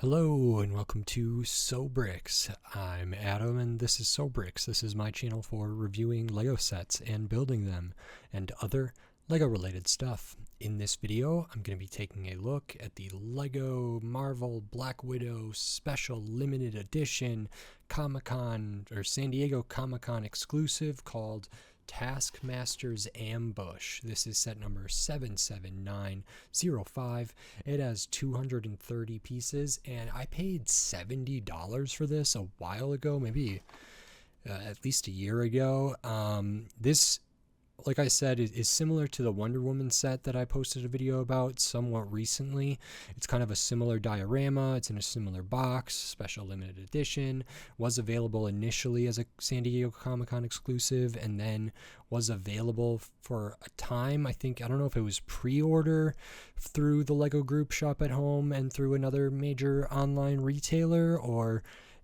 Hello and welcome to Bricks. I'm Adam and this is Bricks. This is my channel for reviewing Lego sets and building them and other Lego related stuff. In this video, I'm going to be taking a look at the Lego Marvel Black Widow Special Limited Edition ComicCon or San Diego Comic-Con exclusive called Taskmaster's Ambush. This is set number 77905. It has 230 pieces, and I paid $70 for this a while ago, maybe at least a year ago. This, like I said, is similar to the Wonder Woman set that I posted a video about somewhat recently. It's kind of a similar diorama. It's in a similar box, special limited edition. Was available initially as a San Diego Comic-Con exclusive and then was available for a time. I don't know if it was pre-order through the Lego Group Shop at Home and through another major online retailer, or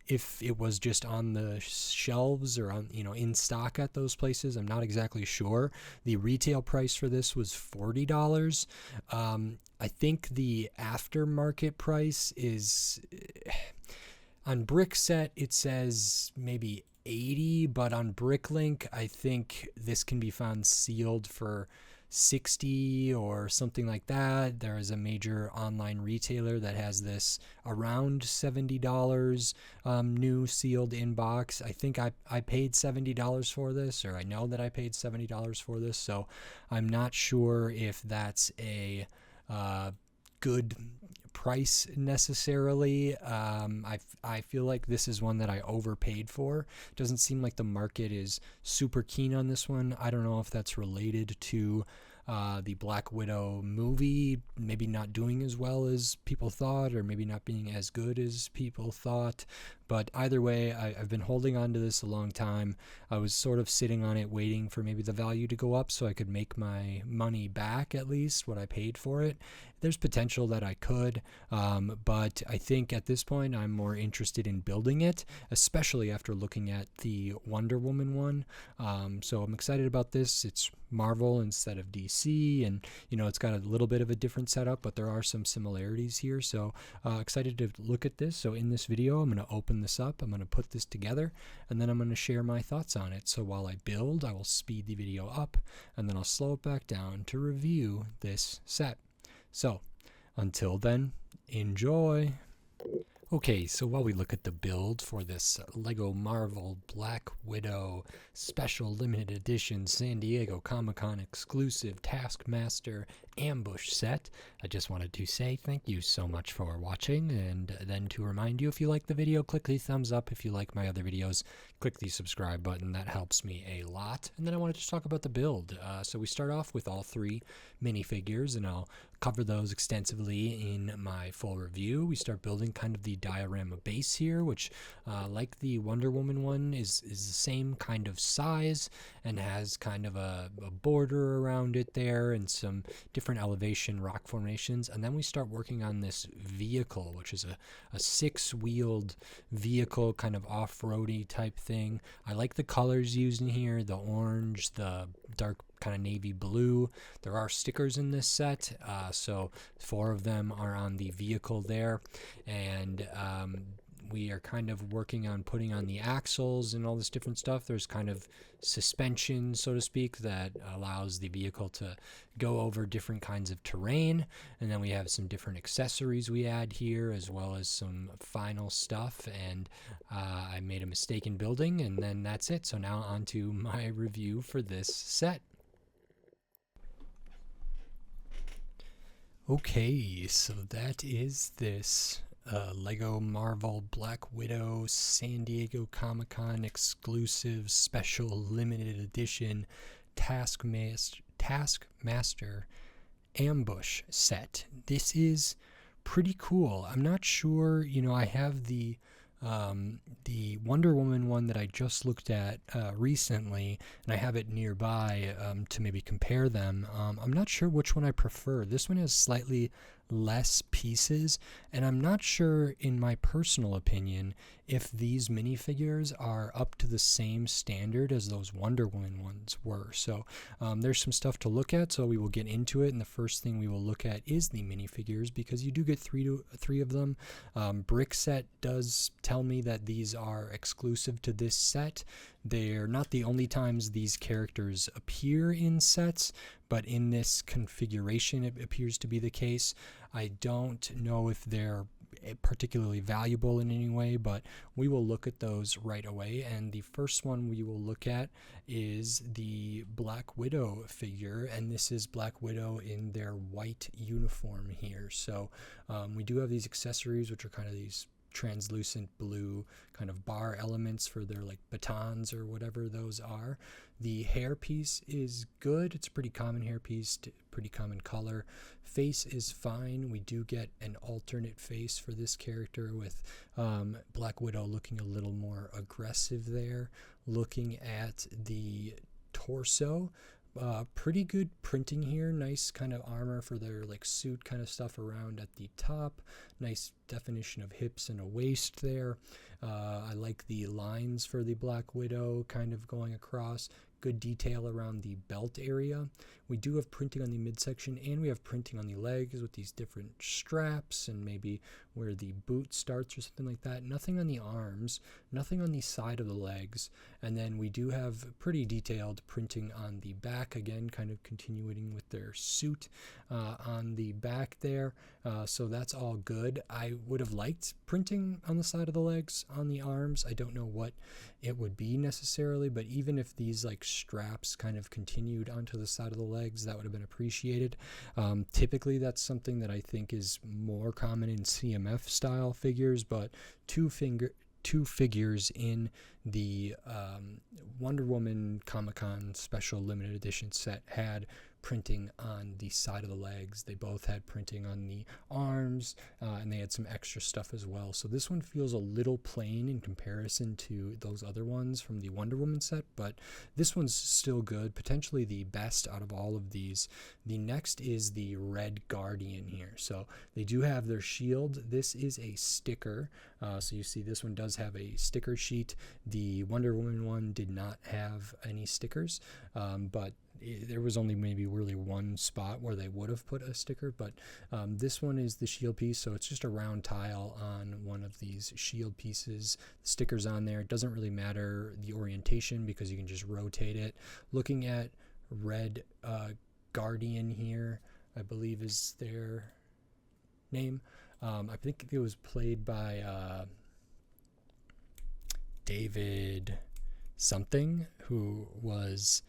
if it was just on the shelves or on, in stock at those places. I'm not exactly sure. The retail price for this was $40. I think the aftermarket price is on Brickset, it says maybe $80, but on Bricklink, I think this can be found sealed for $60 or something like that. There is a major online retailer that has this around $70 new sealed in box. I think I paid $70 for this, or I know that I paid $70 for this, so I'm not sure if that's a good price necessarily. I feel like this is one that I overpaid for. Doesn't seem like the market is super keen on this one. I don't know if that's related to the Black Widow movie maybe not doing as well as people thought, or maybe not being as good as people thought. But either way, I've been holding on to this a long time. I was sort of sitting on it waiting for maybe the value to go up so I could make my money back, at least what I paid for it. There's potential that I could, but I think at this point I'm more interested in building it, especially after looking at the Wonder Woman one. So I'm excited about this. It's Marvel instead of DC, and it's got a little bit of a different setup, but there are some similarities here. So excited to look at this. So in this video, I'm going to open this up, I'm going to put this together, and then I'm going to share my thoughts on it. So while I build, I will speed the video up, and then I'll slow it back down to review this set. So until then, enjoy. Okay, so while we look at the build for this Lego Marvel Black Widow Special Limited Edition San Diego Comic-Con exclusive Taskmaster Ambush set, I just wanted to say thank you so much for watching, and then to remind you, if you like the video, click the thumbs up. If you like my other videos, click the subscribe button. That helps me a lot. And then I wanted to talk about the build. So we start off with all three minifigures, and I'll cover those extensively in my full review. We start building kind of the diorama base here, which like the Wonder Woman one is the same kind of size and has kind of a border around it there and some different elevation rock formations. And then we start working on this vehicle, which is a six-wheeled vehicle, kind of off-roady type thing. I like the colors used in here, the orange, the dark kind of navy blue. There are stickers in this set, so 4 of them are on the vehicle there, and we are kind of working on putting on the axles and all this different stuff. There's kind of suspension, so to speak, that allows the vehicle to go over different kinds of terrain. And then we have some different accessories we add here, as well as some final stuff. And I made a mistake in building, and then that's it. So now on to my review for this set. Okay, so that is this Lego Marvel Black Widow San Diego Comic-Con exclusive special limited edition Taskmaster Ambush set. This is pretty cool. I'm not sure, I have the Wonder Woman one that I just looked at recently, and I have it nearby to maybe compare them. I'm not sure which one I prefer. This one has slightly less pieces, and I'm not sure, in my personal opinion, if these minifigures are up to the same standard as those Wonder Woman ones were. So there's some stuff to look at, so we will get into it, and the first thing we will look at is the minifigures, because you do get three of them. Brickset does tell me that these are exclusive to this set. They're not the only times these characters appear in sets, but in this configuration it appears to be the case. I don't know if they're particularly valuable in any way, but we will look at those right away. And the first one we will look at is the Black Widow figure, and this is Black Widow in their white uniform here. So we do have these accessories, which are kind of these translucent blue kind of bar elements for their like batons or whatever those are. The hairpiece is good. It's a pretty common hairpiece, pretty common color. Face is fine. We do get an alternate face for this character with Black Widow looking a little more aggressive there. Looking at the torso, pretty good printing here. Nice kind of armor for their like suit kind of stuff around at the top. Nice definition of hips and a waist there. I like the lines for the Black Widow kind of going across. Good detail around the belt area. We do have printing on the midsection, and we have printing on the legs with these different straps and maybe where the boot starts or something like that. Nothing on the arms, nothing on the side of the legs. And then we do have pretty detailed printing on the back, again kind of continuing with their suit on the back there. So that's all good. I would have liked printing on the side of the legs, on the arms. I don't know what it would be necessarily, but even if these like straps kind of continued onto the side of the legs, that would have been appreciated. Typically that's something that I think is more common in CMF style figures, but two figures in the Wonder Woman ComicCon special limited edition set had printing on the side of the legs. They both had printing on the arms, and they had some extra stuff as well. So this one feels a little plain in comparison to those other ones from the Wonder Woman set, but this one's still good, potentially the best out of all of these. The next is the Red Guardian here. So they do have their shield. This is a sticker. So you see this one does have a sticker sheet. The Wonder Woman one did not have any stickers, but there was only maybe really one spot where they would have put a sticker, but this one is the shield piece, so it's just a round tile on one of these shield pieces. The sticker's on there. It doesn't really matter the orientation because you can just rotate it. Looking at Red Guardian here, I believe is their name. I think it was played by David something, who was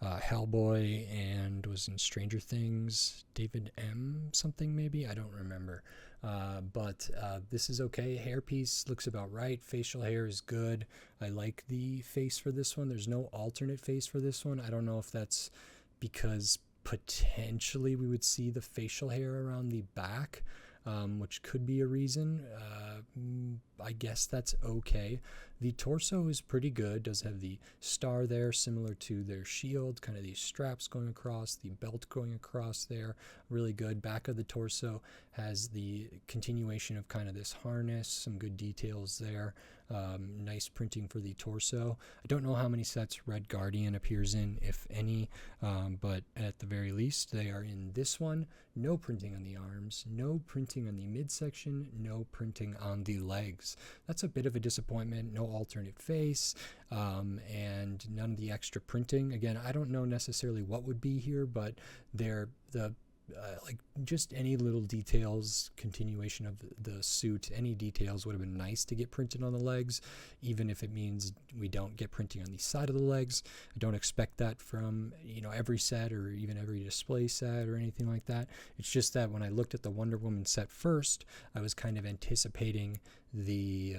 Hellboy and was in Stranger Things. David M something maybe, I don't remember. But this is okay. Hairpiece looks about right. Facial hair is good. I like the face for this one. There's no alternate face for this one. I don't know if that's because potentially we would see the facial hair around the back, which could be a reason. I guess that's okay. The torso is pretty good. Does have the star there, similar to their shield, kind of these straps going across, the belt going across there. Really good. Back of the torso has the continuation of kind of this harness, some good details there. Nice printing for the torso. I don't know how many sets Red Guardian appears in, if any, but at the very least they are in this one. No printing on the arms, no printing on the midsection, no printing on the legs. That's a bit of a disappointment. No alternate face, and none of the extra printing. Again, I don't know necessarily what would be here, but they're like just any little details, continuation of the suit, any details would have been nice to get printed on the legs, even if it means we don't get printing on the side of the legs. I don't expect that from every set or even every display set or anything like that. It's just that when I looked at the Wonder Woman set first, I was kind of anticipating the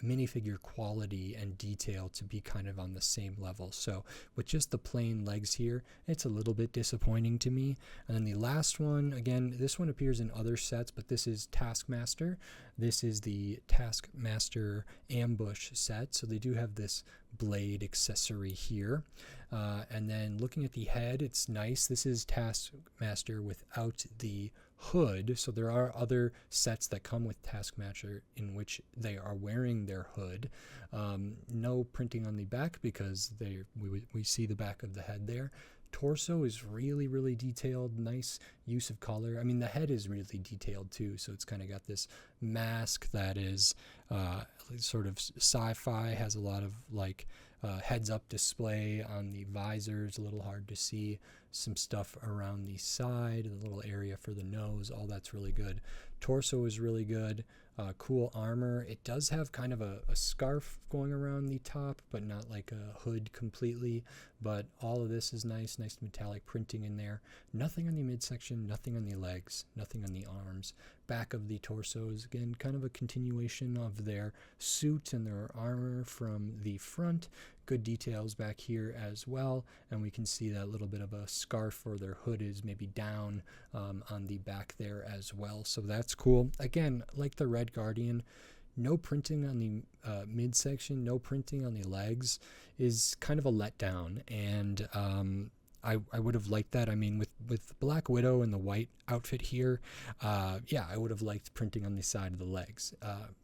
minifigure quality and detail to be kind of on the same level. So with just the plain legs here, it's a little bit disappointing to me. And then the last one, again, this one appears in other sets, but this is Taskmaster. This is the Taskmaster ambush set, so they do have this blade accessory here. And then looking at the head, it's nice. This is Taskmaster without the hood, so there are other sets that come with Taskmaster in which they are wearing their hood. No printing on the back because we see the back of the head there. Torso is really, really detailed, nice use of color. I mean, the head is really detailed too, so it's kind of got this mask that is sort of sci-fi, has a lot of like heads-up display on the visors, a little hard to see, some stuff around the side, the little area for the nose, all that's really good. Torso is really good. Cool armor. It does have kind of a scarf going around the top, but not like a hood completely. But all of this is nice metallic printing in there. Nothing on the midsection, nothing on the legs, nothing on the arms. Back of the torso is, again, kind of a continuation of their suit and their armor from the front. Good details back here as well, and we can see that little bit of a scarf or their hood is maybe down on the back there as well, so that's cool. Again, like the Red Guardian, no printing on the midsection, no printing on the legs is kind of a letdown, and I would have liked that. I mean, with Black Widow and the white outfit here, yeah, I would have liked printing on the side of the legs.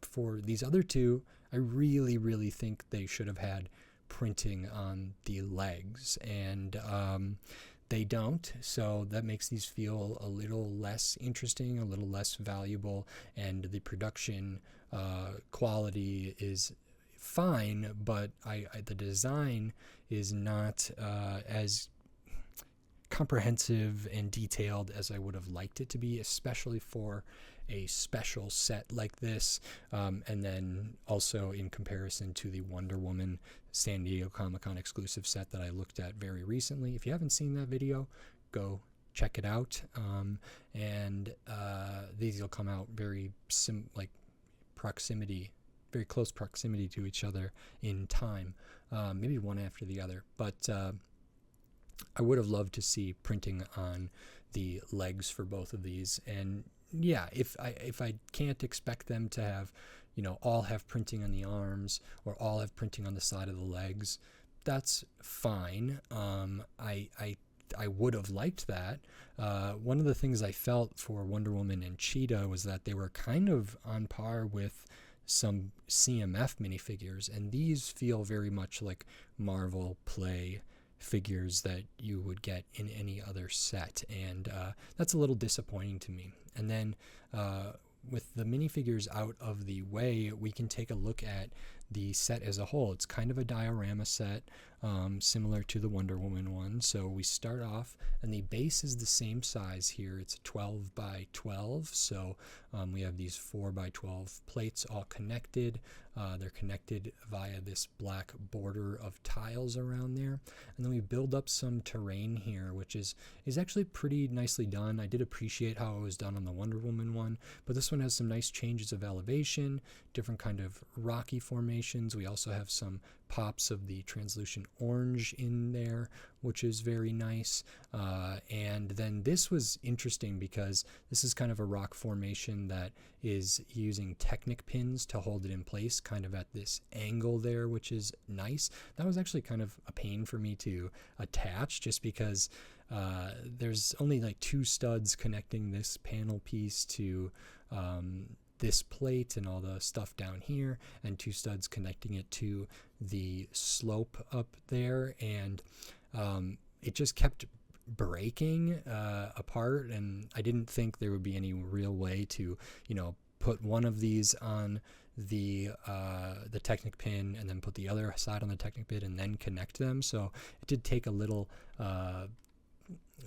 For these other two, I really, really think they should have had printing on the legs, and they don't, so that makes these feel a little less interesting, a little less valuable, and the production quality is fine, but the design is not as comprehensive and detailed as I would have liked it to be, especially for a special set like this, and then also in comparison to the Wonder Woman San Diego Comic-Con exclusive set that I looked at very recently. If you haven't seen that video, go check it out, and these will come out very very close proximity to each other in time, maybe one after the other, but I would have loved to see printing on the legs for both of these. And yeah, if I can't expect them to have, all have printing on the arms or all have printing on the side of the legs, that's fine. I would have liked that. One of the things I felt for Wonder Woman and Cheetah was that they were kind of on par with some CMF minifigures, and these feel very much like Marvel Play figures that you would get in any other set, and that's a little disappointing to me. And then with the minifigures out of the way, we can take a look at the set as a whole. It's kind of a diorama set, similar to the Wonder Woman one. So we start off, and the base is the same size here. It's 12 by 12. So we have these 4 by 12 plates all connected. They're connected via this black border of tiles around there. And then we build up some terrain here, which is actually pretty nicely done. I did appreciate how it was done on the Wonder Woman one, but this one has some nice changes of elevation, different kind of rocky formations. We also have some pops of the translucent orange in there, which is very nice. And then this was interesting because this is kind of a rock formation that is using Technic pins to hold it in place, kind of at this angle there, which is nice. That was actually kind of a pain for me to attach, just because there's only like 2 studs connecting this panel piece to this plate and all the stuff down here, and 2 studs connecting it to the slope up there, and it just kept breaking apart, and I didn't think there would be any real way to put one of these on the Technic pin and then put the other side on the Technic pin and then connect them. So it did take a little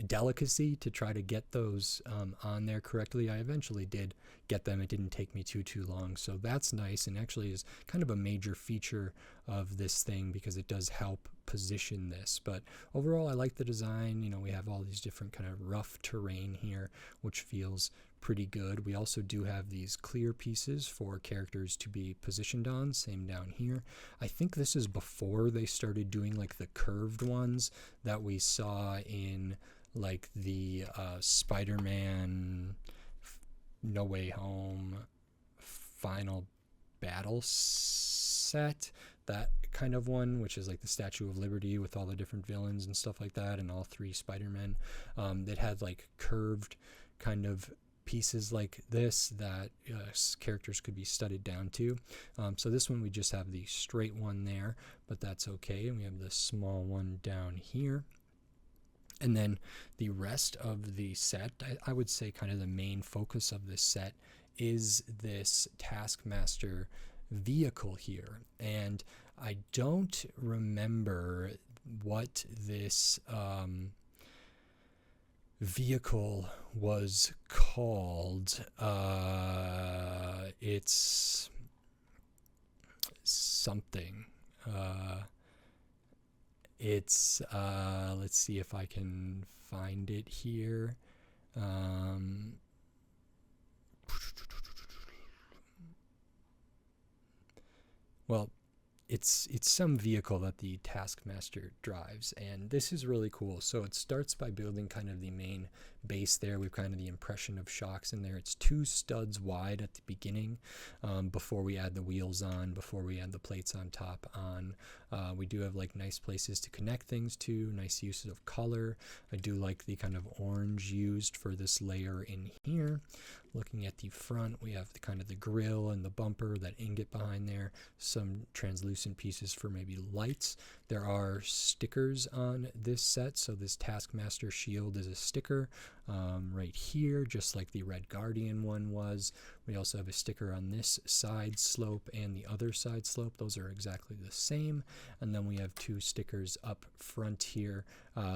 delicacy to try to get those on there correctly. I eventually did get them. It didn't take me too long, so that's nice, and actually is kind of a major feature of this thing because it does help position this. But overall, I like the design. We have all these different kind of rough terrain here, which feels pretty good. We also do have these clear pieces for characters to be positioned on, same down here. I think this is before they started doing like the curved ones that we saw in like the Spider-Man No Way Home final battle set, that kind of one, which is like the Statue of Liberty with all the different villains and stuff like that, and all 3 Spider-Men, that had like curved kind of pieces like this that characters could be studded down to. So this one we just have the straight one there, but that's okay. And we have the small one down here. And then the rest of the set, I would say kind of the main focus of this set is this Taskmaster vehicle here. And I don't remember what this vehicle was called. It's something. It's let's see if I can find it here. Well, it's some vehicle that the Taskmaster drives, and this is really cool. So it starts by building kind of the main base there. We've kind of the impression of shocks in there. It's 2 studs wide at the beginning, before we add the wheels on, before we add the plates on top on. We do have like nice places to connect things to, nice uses of color. I do like the kind of orange used for this layer in here. Looking at the front, we have the kind of the grill and the bumper, that ingot behind there, some translucent pieces for maybe lights. There are stickers on this set, so this Taskmaster shield is a sticker right here, just like the Red Guardian one was. We also have a sticker on this side slope and the other side slope. Those are exactly the same. And then we have 2 stickers up front here.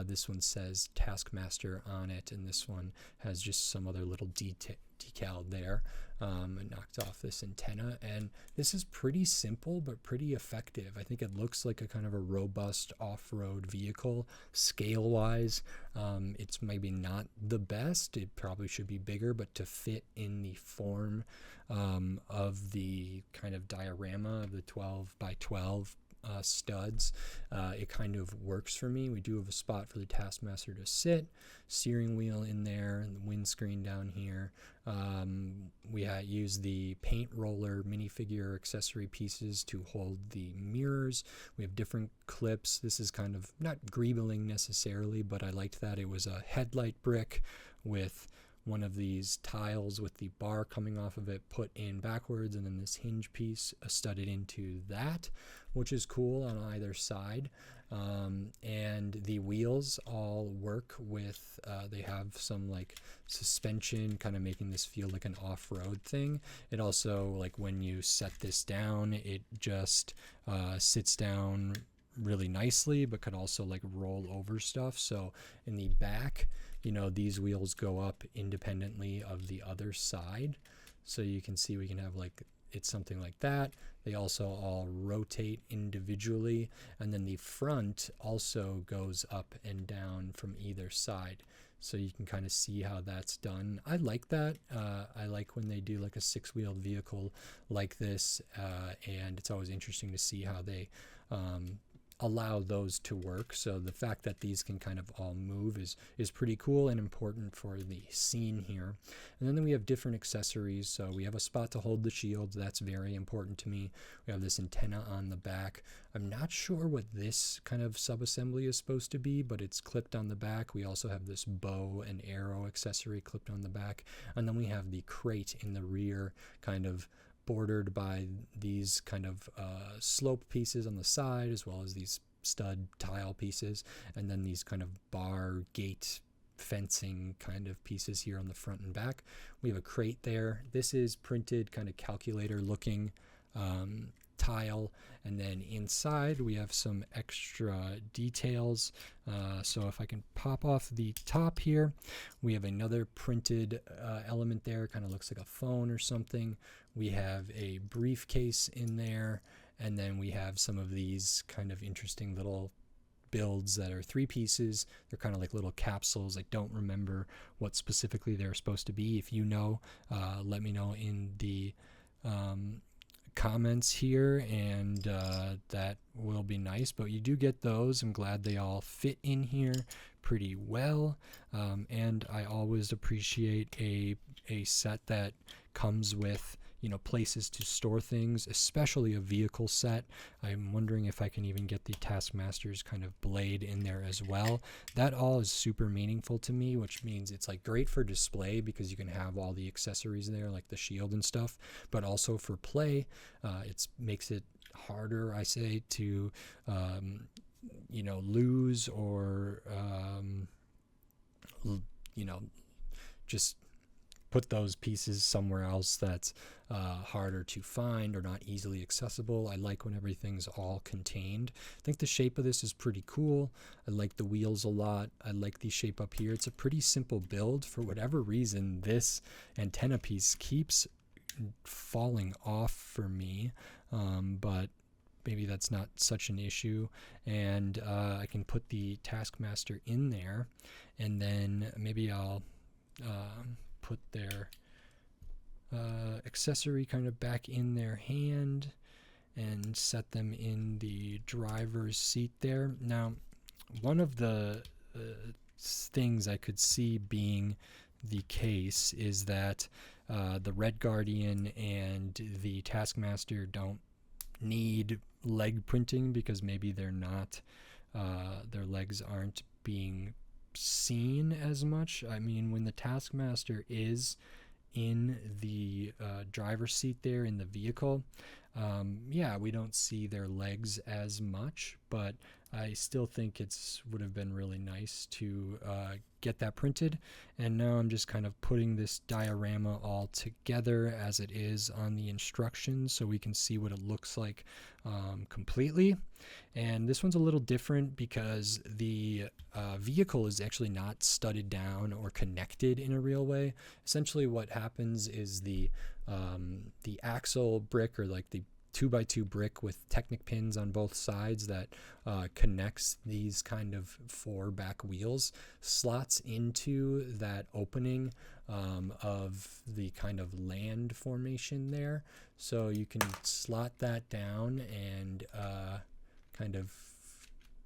This one says Taskmaster on it, and this one has just some other little decal there. And knocked off this antenna, and this is pretty simple but pretty effective. I think it looks like a kind of a robust off-road vehicle scale wise. It's maybe not the best, it probably should be bigger, but to fit in the form of the kind of diorama of the 12 by 12 studs, it kind of works for me. We do have a spot for the Taskmaster to sit, steering wheel in there, and the windscreen down here. We use the paint roller minifigure accessory pieces to hold the mirrors. We have different clips. This is kind of not greebling necessarily, but I liked that it was a headlight brick with one of these tiles with the bar coming off of it put in backwards, and then this hinge piece studded into that, which is cool on either side. And the wheels all work with, they have some like suspension, kind of making this feel like an off-road thing. It also, like when you set this down, it just sits down really nicely, but could also like roll over stuff. So in the back, you know, these wheels go up independently of the other side. So you can see we can have like, it's something like that. They also all rotate individually, and then the front also goes up and down from either side. So you can kind of see how that's done. I like that. I like when they do like a 6-wheeled vehicle like this, and it's always interesting to see how they allow those to work. So the fact that these can kind of all move is pretty cool and important for the scene here. And then we have different accessories. So we have a spot to hold the shield. That's very important to me. We have this antenna on the back. I'm not sure what this kind of subassembly is supposed to be, but it's clipped on the back. We also have this bow and arrow accessory clipped on the back. And then we have the crate in the rear, kind of bordered by these kind of slope pieces on the side, as well as these stud tile pieces, and then these kind of bar gate fencing kind of pieces here on the front and back. We have a crate there. This is printed kind of calculator looking tile, and then inside we have some extra details. So if I can pop off the top here, we have another printed element there, kind of looks like a phone or something. We have a briefcase in there, and then we have some of these kind of interesting little builds that are 3 pieces. They're kind of like little capsules. I don't remember what specifically they're supposed to be. If you know, let me know in the comments here, and that will be nice. But you do get those. I'm glad they all fit in here pretty well, and I always appreciate a set that comes with, places to store things, especially a vehicle set. I'm wondering if I can even get the Taskmaster's kind of blade in there as well. That all is super meaningful to me, which means it's like great for display because you can have all the accessories there, like the shield and stuff, but also for play, it makes it harder, I say, to lose or just put those pieces somewhere else that's harder to find or not easily accessible. I like when everything's all contained. I think the shape of this is pretty cool. I like the wheels a lot. I like the shape up here. It's a pretty simple build. For whatever reason, this antenna piece keeps falling off for me, but maybe that's not such an issue. And I can put the Taskmaster in there, and then maybe I'll put their accessory kind of back in their hand and set them in the driver's seat there. Now, one of the things I could see being the case is that the Red Guardian and the Taskmaster don't need leg printing because maybe they're not, their legs aren't being seen as much. I mean, when the Taskmaster is in the driver's seat there in the vehicle, we don't see their legs as much, but I still think it's would have been really nice to get that printed. And now I'm just kind of putting this diorama all together as it is on the instructions so we can see what it looks like completely. And this one's a little different because the vehicle is actually not studded down or connected in a real way. Essentially what happens is the axle brick, or like the 2x2 brick with Technic pins on both sides that connects these kind of 4 back wheels, slots into that opening of the kind of land formation there. So you can slot that down and kind of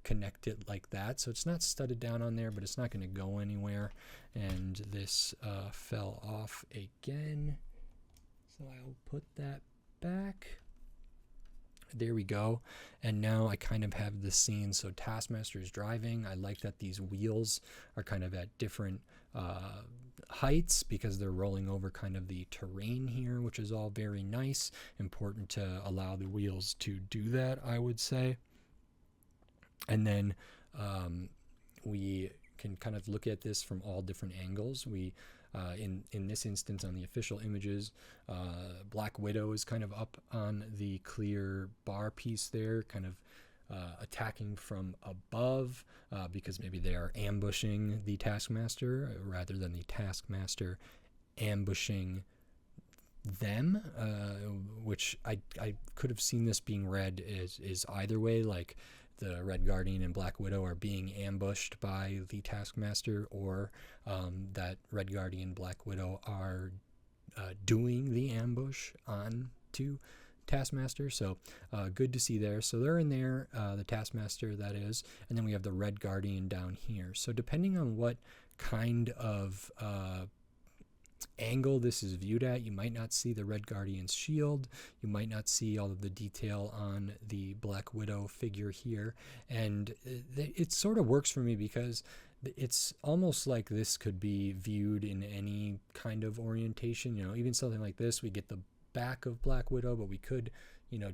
connect it like that. So it's not studded down on there, but it's not going to go anywhere. And this fell off again. So I'll put that back. There we go. And now I kind of have the scene. So Taskmaster is driving. I like that these wheels are kind of at different heights because they're rolling over kind of the terrain here, which is all very nice. Important to allow the wheels to do that, I would say. And then we can kind of look at this from all different angles. We in this instance, on the official images, Black Widow is kind of up on the clear bar piece there, kind of attacking from above because maybe they are ambushing the Taskmaster rather than the Taskmaster ambushing them, which I could have seen this being read is either way, like the Red Guardian and Black Widow are being ambushed by the Taskmaster, or that Red Guardian and Black Widow are doing the ambush on to Taskmaster. So good to see there. So they're in there, the Taskmaster that is, and then we have the Red Guardian down here. So depending on what kind of angle this is viewed at, you might not see the Red Guardian's shield, you might not see all of the detail on the Black Widow figure here, and it sort of works for me because it's almost like this could be viewed in any kind of orientation. Even something like this, we get the back of Black Widow, but we could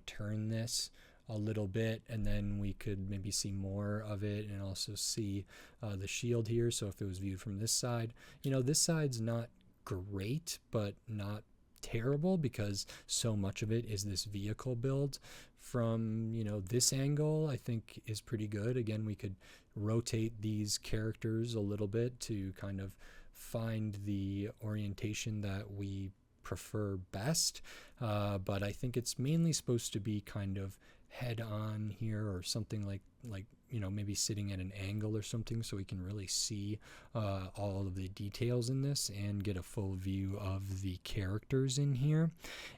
turn this a little bit and then we could maybe see more of it and also see the shield here. So if it was viewed from this side, this side's not great but not terrible because so much of it is this vehicle build. From this angle, I think is pretty good. Again, we could rotate these characters a little bit to kind of find the orientation that we prefer best, but I think it's mainly supposed to be kind of head on here, or something like maybe sitting at an angle or something, so we can really see all of the details in this and get a full view of the characters in here.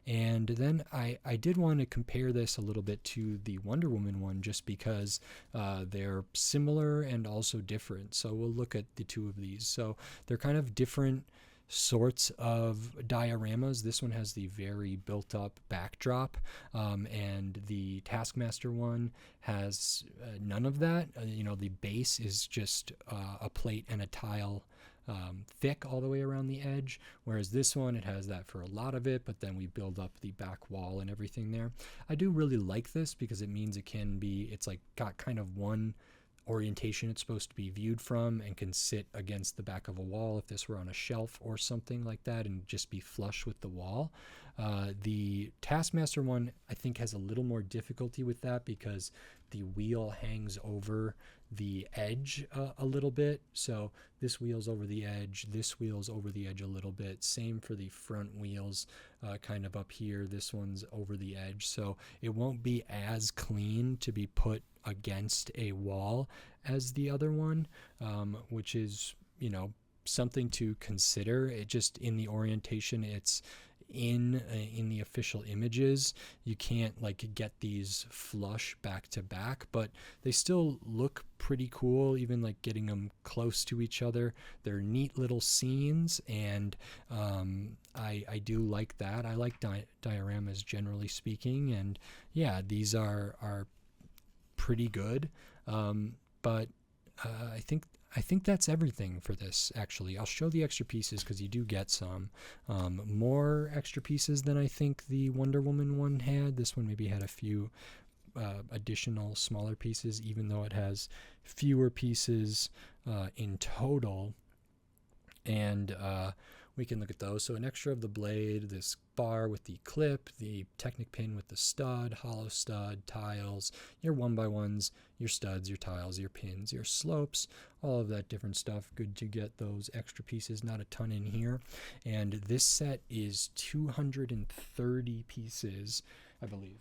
And then I did want to compare this a little bit to the Wonder Woman one, just because they're similar and also different. So we'll look at the two of these. So they're kind of different sorts of dioramas. This one has the very built up backdrop, and the Taskmaster one has none of that. The base is just a plate and a tile thick all the way around the edge, whereas this one, it has that for a lot of it, but then we build up the back wall and everything there. I do really like this because it means it's like got kind of one orientation it's supposed to be viewed from, and can sit against the back of a wall if this were on a shelf or something like that, and just be flush with the wall. The Taskmaster one, I think, has a little more difficulty with that because the wheel hangs over the edge a little bit. So this wheel's over the edge, this wheel's over the edge a little bit. Same for the front wheels, kind of up here. This one's over the edge. So it won't be as clean to be put against a wall as the other one, which is, something to consider. It just, in the orientation, it's in the official images, you can't get these flush back to back, but they still look pretty cool, even getting them close to each other. They're neat little scenes, and I do like that. I like dioramas generally speaking, and yeah, these are pretty good. But I think that's everything for this, actually. I'll show the extra pieces because you do get some more extra pieces than I think the Wonder Woman one had. This one maybe had a few additional smaller pieces, even though it has fewer pieces in total. And we can look at those. So an extra of the blade, this bar with the clip, the Technic pin with the stud, hollow stud, tiles, your 1x1s, your studs, your tiles, your pins, your slopes, all of that different stuff. Good to get those extra pieces, not a ton in here. And this set is 230 pieces, I believe.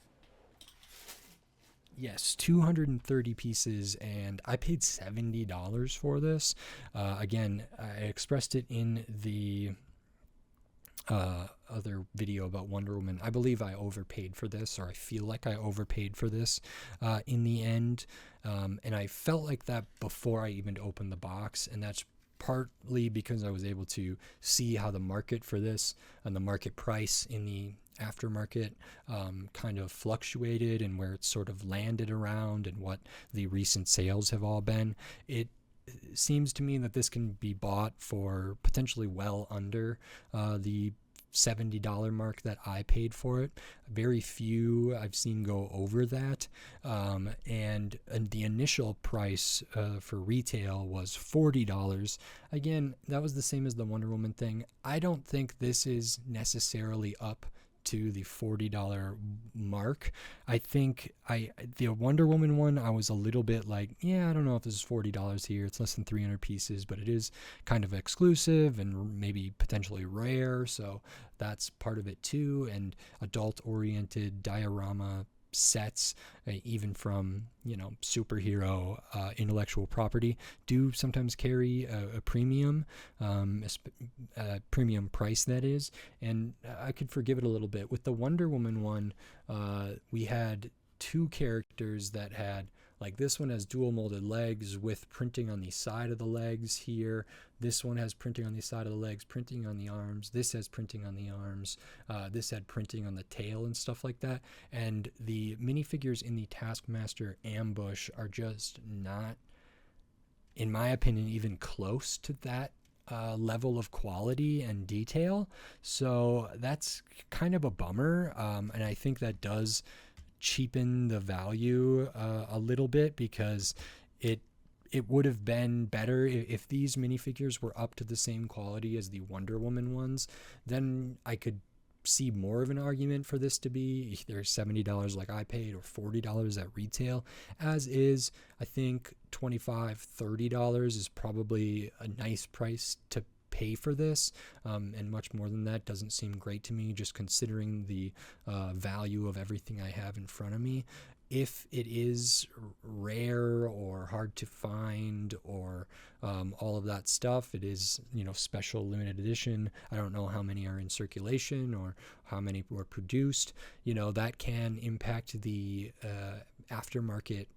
Yes, 230 pieces, and I paid $70 for this. Again, I expressed it in the other video about Wonder Woman. I believe I overpaid for this, or I feel like I overpaid for this in the end. And I felt like that before I even opened the box, and that's partly because I was able to see how the market for this and the market price in the aftermarket kind of fluctuated, and where it's sort of landed around, and what the recent sales have all been. It seems to me that this can be bought for potentially well under the $70 mark that I paid for it. Very few I've seen go over that, and the initial price for retail was $40. Again, that was the same as the Wonder Woman thing. I don't think this is necessarily up to the $40 mark. I think the Wonder Woman one, I was a little bit like, yeah, I don't know if this is $40 here. It's less than 300 pieces, but it is kind of exclusive and maybe potentially rare, so that's part of it too. And adult-oriented diorama sets, even from superhero intellectual property, do sometimes carry a premium, premium price, that is. And I could forgive it a little bit. With the Wonder Woman one, we had two characters that had, this one has dual molded legs with printing on the side of the legs here. This one has printing on the side of the legs, printing on the arms. This has printing on the arms. This had printing on the tail and stuff like that. And the minifigures in the Taskmaster ambush are just not, in my opinion, even close to that level of quality and detail. So that's kind of a bummer. And I think that does cheapen the value a little bit, because it would have been better if these minifigures were up to the same quality as the Wonder Woman ones. Then I could see more of an argument for this to be either $70 like I paid, or $40 at retail. As is, I think $25-$30 is probably a nice price to pay for this, and much more than that doesn't seem great to me, just considering the value of everything I have in front of me. If it is rare or hard to find, or all of that stuff, it is special limited edition. I don't know how many are in circulation or how many were produced. That can impact the aftermarket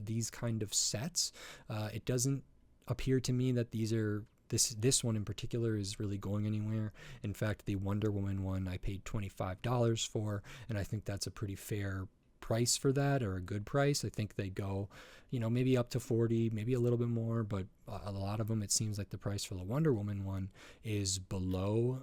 this kind of sets. It doesn't appear to me that this this one in particular is really going anywhere. In fact, the Wonder Woman one I paid $25 for, and I think that's a pretty fair price for that, or a good price. I think they go, maybe up to 40, maybe a little bit more, but a lot of them, it seems like the price for the Wonder Woman one is below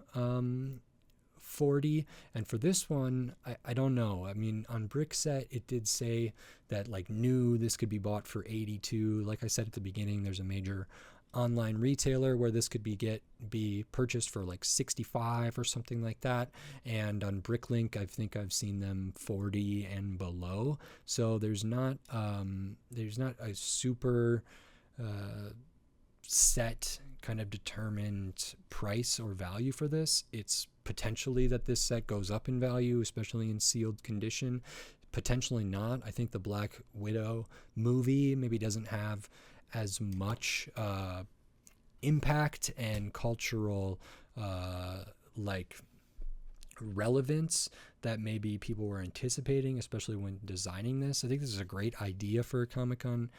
40. And for this one, I don't know. I mean, on Brickset, it did say that like new, this could be bought for 82. Like I said at the beginning, there's a major online retailer where this could be purchased for like 65 or something like that, and on Bricklink I think I've seen them 40 and below. So there's not a super set kind of determined price or value for this. It's potentially that this set goes up in value, especially in sealed condition, potentially not. I think the Black Widow movie maybe doesn't have as much impact and cultural relevance that maybe people were anticipating, especially when designing this. I think this is a great idea for a ComicCon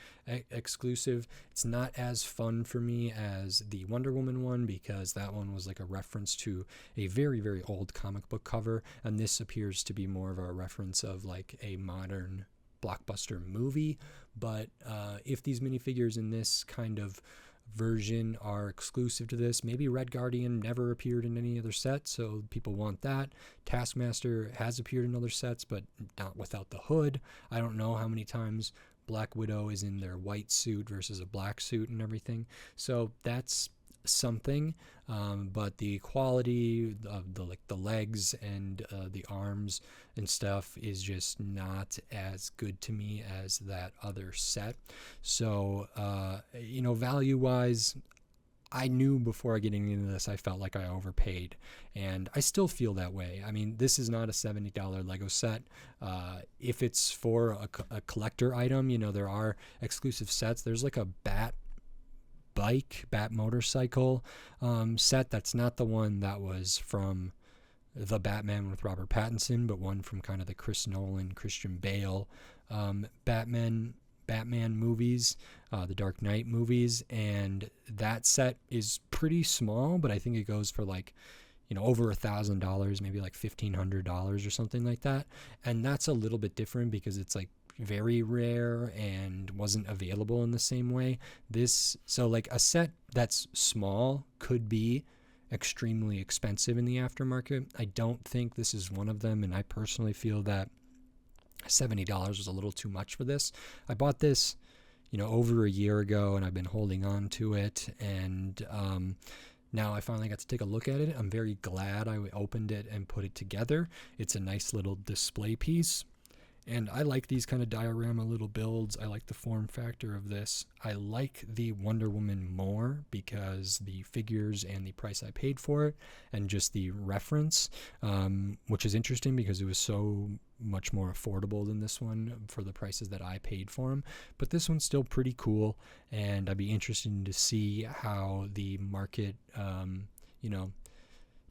exclusive. It's not as fun for me as the Wonder Woman one, because that one was like a reference to a very, very old comic book cover, and this appears to be more of a reference of like a modern blockbuster movie. But if these minifigures in this kind of version are exclusive to this, maybe Red Guardian never appeared in any other set, so people want that. Taskmaster has appeared in other sets, but not without the hood. I don't know how many times Black Widow is in their white suit versus a black suit and everything, so that's something. But the quality of the legs and the arms and stuff is just not as good to me as that other set. So value wise, I knew before getting into this, I felt like I overpaid, and I still feel that way. I mean, this is not a $70 Lego set. If it's for a collector item, there are exclusive sets. There's like a Bat motorcycle set. That's not the one that was from the Batman with Robert Pattinson, but one from kind of the Chris Nolan, Christian Bale Batman movies, the Dark Knight movies, and that set is pretty small, but I think it goes for like over $1,000, maybe like $1,500 or something like that. And that's a little bit different because it's like very rare and wasn't available in the same way. So like a set that's small could be extremely expensive in the aftermarket. I don't think this is one of them, and I personally feel that $70 was a little too much for this. I bought this over a year ago, and I've been holding on to it, and now I finally got to take a look at it. I'm very glad I opened it and put it together. It's a nice little display piece. And I like these kind of diorama little builds. I like the form factor of this. I like the Wonder Woman more because the figures and the price I paid for it, and just the reference, which is interesting because it was so much more affordable than this one for the prices that I paid for them. But this one's still pretty cool, and I'd be interested to see how the market,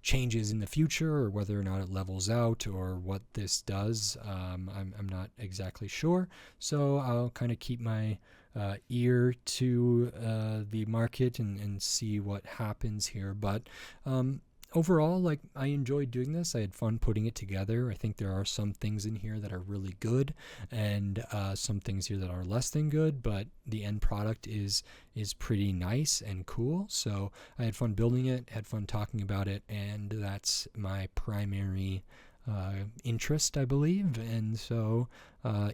changes in the future, or whether or not it levels out, or what this does. I'm not exactly sure, so I'll kind of keep my ear to the market and see what happens here. But overall, like, I enjoyed doing this. I had fun putting it together. I think there are some things in here that are really good, and some things here that are less than good, but the end product is pretty nice and cool. So I had fun building it, had fun talking about it, and that's my primary interest, I believe. And so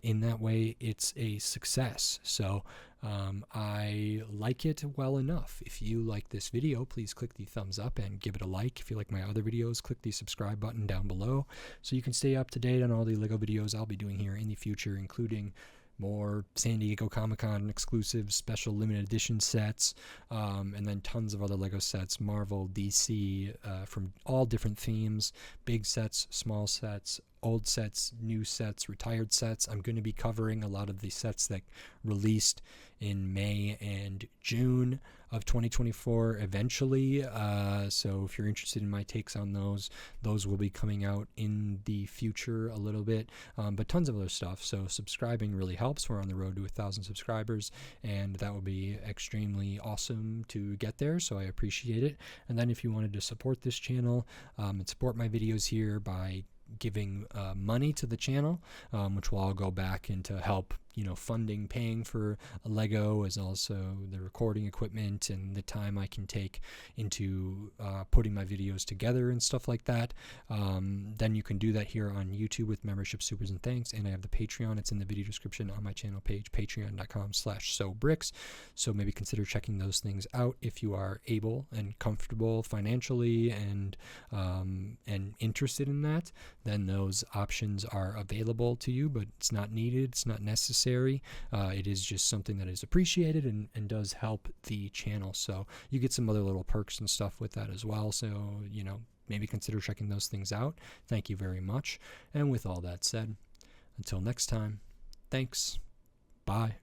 in that way, it's a success. So I like it well enough. If you like this video, please click the thumbs up and give it a like. If you like my other videos, click the subscribe button down below so you can stay up to date on all the LEGO videos I'll be doing here in the future, including more San Diego Comic-Con exclusive special limited edition sets, and then tons of other LEGO sets, Marvel, DC, from all different themes, big sets, small sets, old sets, new sets, retired sets. I'm going to be covering a lot of the sets that released in May and June of 2024 eventually. So if you're interested in my takes on those will be coming out in the future a little bit, but tons of other stuff. So subscribing really helps. We're on the road to 1,000 subscribers, and that would be extremely awesome to get there. So I appreciate it. And then if you wanted to support this channel and support my videos here by giving money to the channel, which will all go back into help, funding, paying for Lego, as also the recording equipment and the time I can take into putting my videos together and stuff like that. Then you can do that here on YouTube with membership, supers, and thanks. And I have the Patreon. It's in the video description on my channel page, patreon.com/sobricks. So maybe consider checking those things out if you are able and comfortable financially and interested in that. Then those options are available to you, but it's not needed. It's not necessary. It is just something that is appreciated and does help the channel. So you get some other little perks and stuff with that as well. So, maybe consider checking those things out. Thank you very much. And with all that said, until next time, thanks. Bye.